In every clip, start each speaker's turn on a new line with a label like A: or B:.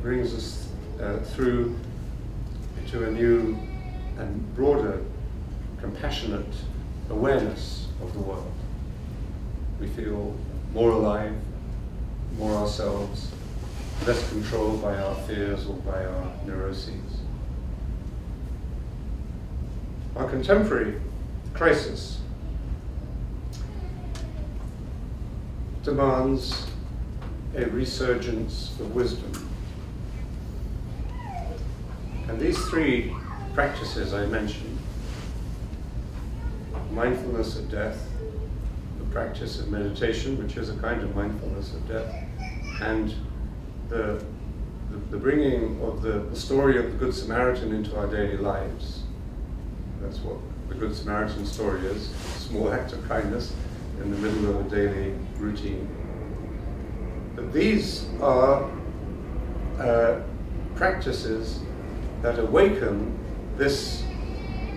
A: brings us through to a new and broader, compassionate awareness of the world. We feel more alive, more ourselves, less controlled by our fears or by our neuroses. Our contemporary crisis demands a resurgence of wisdom. And these three practices I mentioned, mindfulness of death, the practice of meditation, which is a kind of mindfulness of death, and the bringing of the story of the Good Samaritan into our daily lives. That's what the Good Samaritan story is, a small act of kindness in the middle of a daily routine. But these are practices that awaken this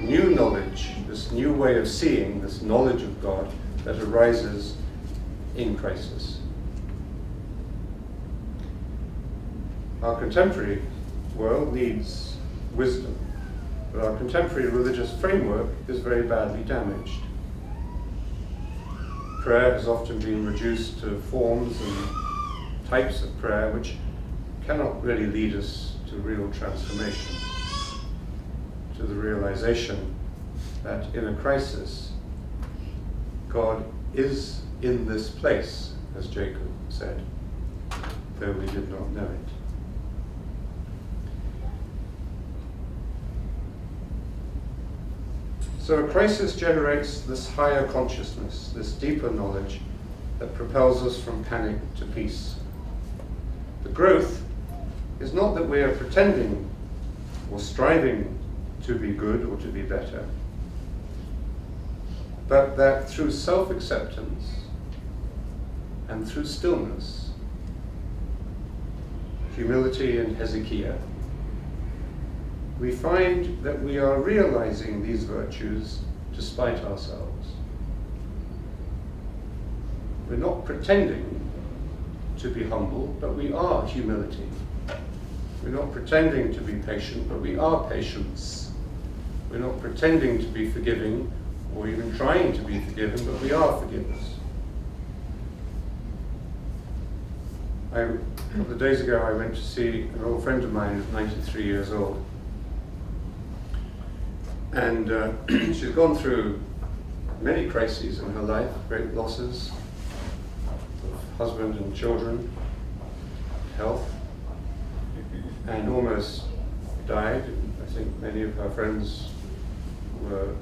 A: new knowledge, this new way of seeing, this knowledge of God that arises in crisis. Our contemporary world needs wisdom, but our contemporary religious framework is very badly damaged. Prayer has often been reduced to forms and types of prayer which cannot really lead us to real transformation, to the realization that in a crisis, God is in this place, as Jacob said, though we did not know it. So a crisis generates this higher consciousness, this deeper knowledge that propels us from panic to peace. The growth is not that we are pretending or striving to be good or to be better, but that through self-acceptance and through stillness, humility and Hezekiah, we find that we are realizing these virtues despite ourselves. We're not pretending to be humble, but we are humility. We're not pretending to be patient, but we are patience. We're not pretending to be forgiving, or even trying to be forgiven, but we are forgiveness. A couple of days ago I went to see an old friend of mine who's 93 years old. And she's gone through many crises in her life, great losses of husband and children, health, and almost died. I think many of her friends were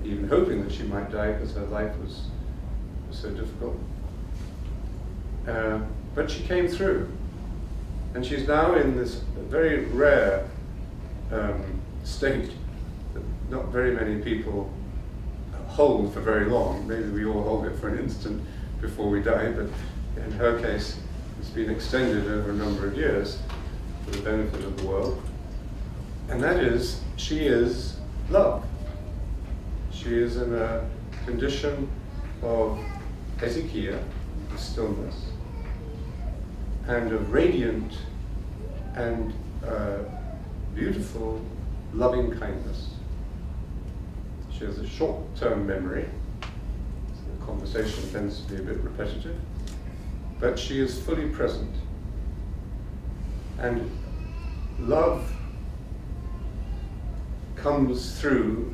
A: even hoping that she might die because her life was so difficult. But she came through, and she's now in this very rare state that not very many people hold for very long. Maybe we all hold it for an instant before we die, but in her case it's been extended over a number of years for the benefit of the world. And that is, she is love. She is in a condition of Hezekiah, of stillness, and of radiant and beautiful loving kindness. She has a short-term memory, so the conversation tends to be a bit repetitive, but she is fully present. And love comes through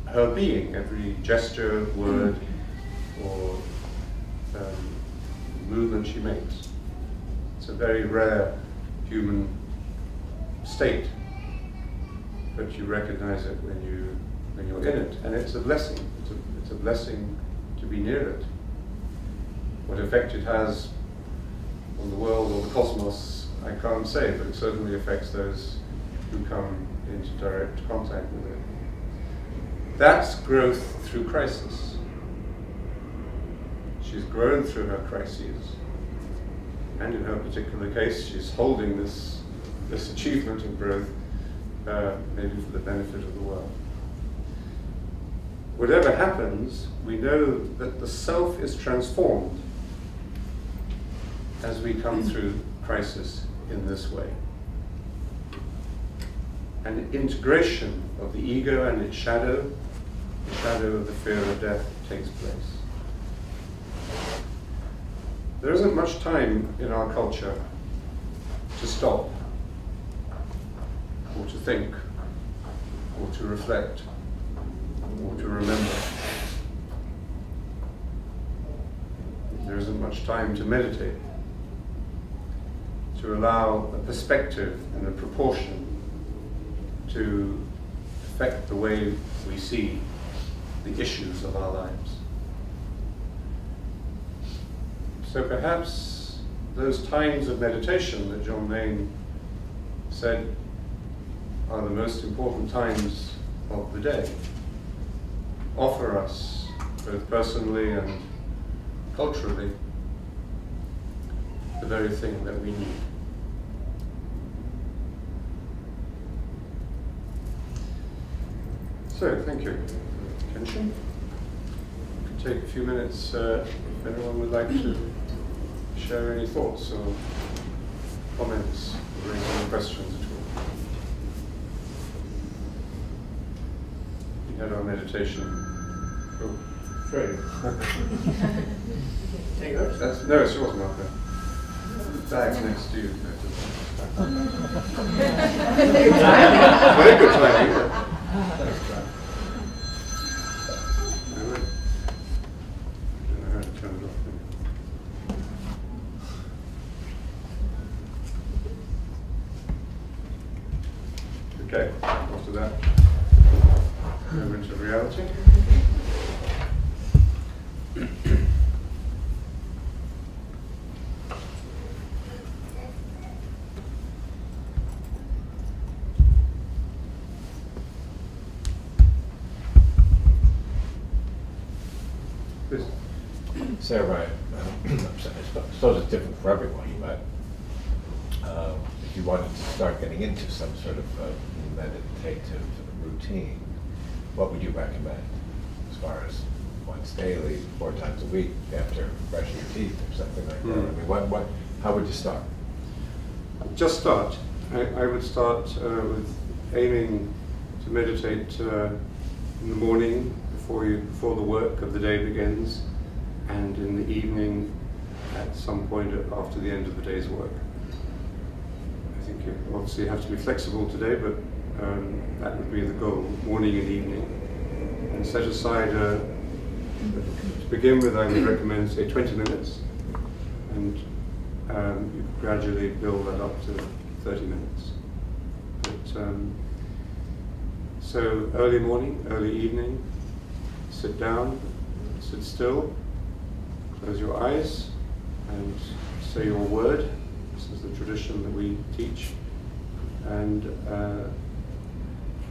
A: her being, every gesture, word, or movement she makes. It's a very rare human state, but you recognize it when you're in it, and it's a blessing. It's a blessing to be near it. What effect it has on the world or the cosmos, I can't say, but it certainly affects those who come into direct contact with it. That's growth through crisis. She's grown through her crises, and in her particular case, she's holding this achievement of growth, maybe for the benefit of the world. Whatever happens, we know that the self is transformed as we come through crisis in this way. An integration of the ego and its shadow, the shadow of the fear of death, takes place. There isn't much time in our culture to stop, or to think, or to reflect, or to remember. There isn't much time to meditate, to allow a perspective and a proportion to affect the way we see the issues of our lives. So perhaps those times of meditation that John Main said are the most important times of the day offer us, both personally and culturally, the very thing that we need. So, thank you for your attention. We can take a few minutes if anyone would like to share any thoughts or comments or raise any questions at all. We had our meditation. Oh, great.
B: Take yours?
A: No, it's yours, Martha. Bag's next to you. Very good timing. Okay, after that, move into reality.
C: Sarah, I suppose it's different for everyone, but if you wanted to start getting into some sort of meditative routine, what would you recommend as far as once daily, 4 times a week, after brushing your teeth or something like that? I mean, how would you start?
A: Just start. I would start with aiming to meditate in the morning before the work of the day begins, and in the evening at some point after the end of the day's work. I think you obviously have to be flexible today, but that would be the goal, morning and evening. And set aside, to begin with, I would recommend, say, 20 minutes, and you gradually build that up to 30 minutes. But, so early morning, early evening, sit down, sit still, close your eyes, and say your word. This is the tradition that we teach. And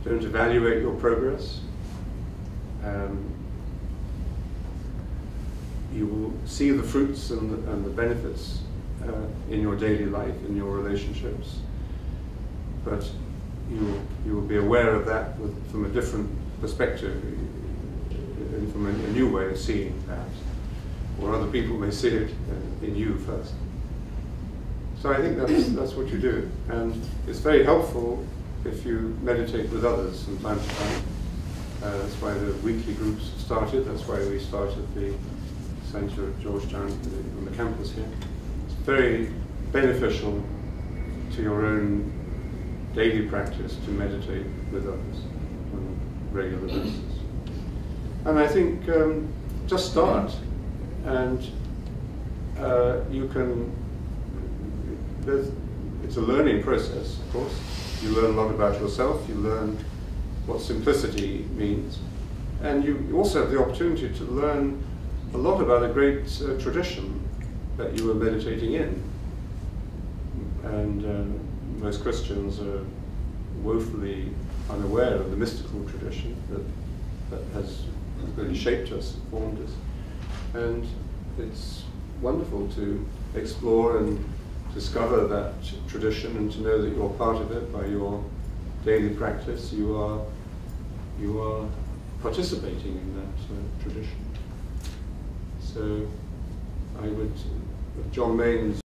A: don't evaluate your progress. You will see the fruits and the benefits in your daily life, in your relationships. But you will be aware of that from a different perspective, and from a new way of seeing, perhaps. Or other people may see it in you first. So I think that's what you do. And it's very helpful if you meditate with others from time to time. That's why the weekly groups started. That's why we started the Center at Georgetown on the campus here. It's very beneficial to your own daily practice to meditate with others on a regular basis. And I think just start, and you can, it's a learning process, of course. You learn a lot about yourself, you learn what simplicity means, and you also have the opportunity to learn a lot about a great tradition that you are meditating in. And most Christians are woefully unaware of the mystical tradition that has really shaped us, formed us. And it's wonderful to explore and discover that tradition, and to know that you're part of it by your daily practice. You are participating in that tradition. So I would, John Main's